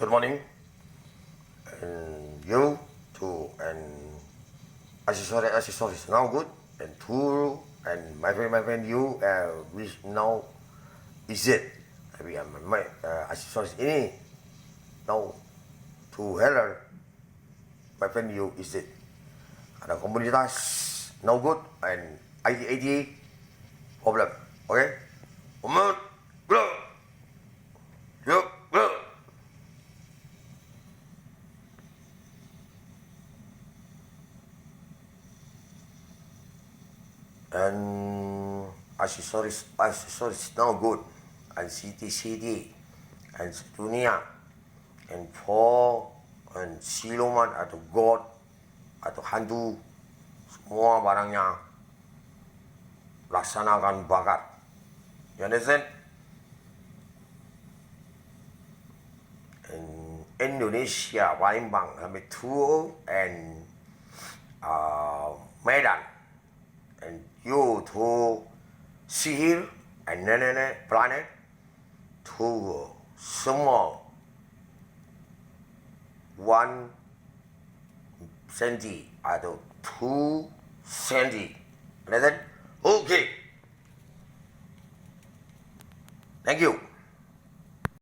Good morning. And you too. And accessories now good. And two and my friend you which now is it. Tapi my accessories ini now to heller my friend you is it. Ada komunitas no good and IT problem. Okay? Umat, bro. Yuk, bro. And accessories now good, and CD and dunia and for and siluman atau god atau hantu semua barangnya laksanakan bakar. You understand? In Indonesia, Palembang sampai Tuo and Medan. And you to sihir and planet to small 1 centi atau 2 centi. Understand? Okay. Thank you.